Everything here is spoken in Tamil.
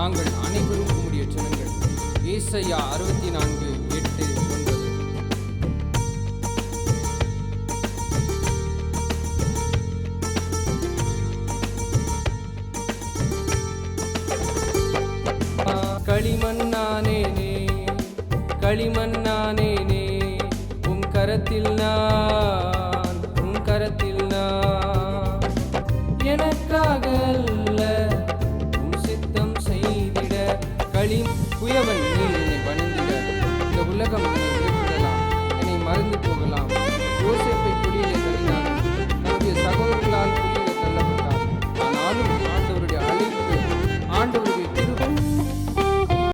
நாங்கள் அனைவரும் உம்முடைய ஜனங்கள். ஏசாயா 64:8-9. களிமண்ணானேனே களிமண்ணானேனே உம் கரத்தில் நான் எனக்காக அல்ல உம் சித்தம் செய்திட குயவன்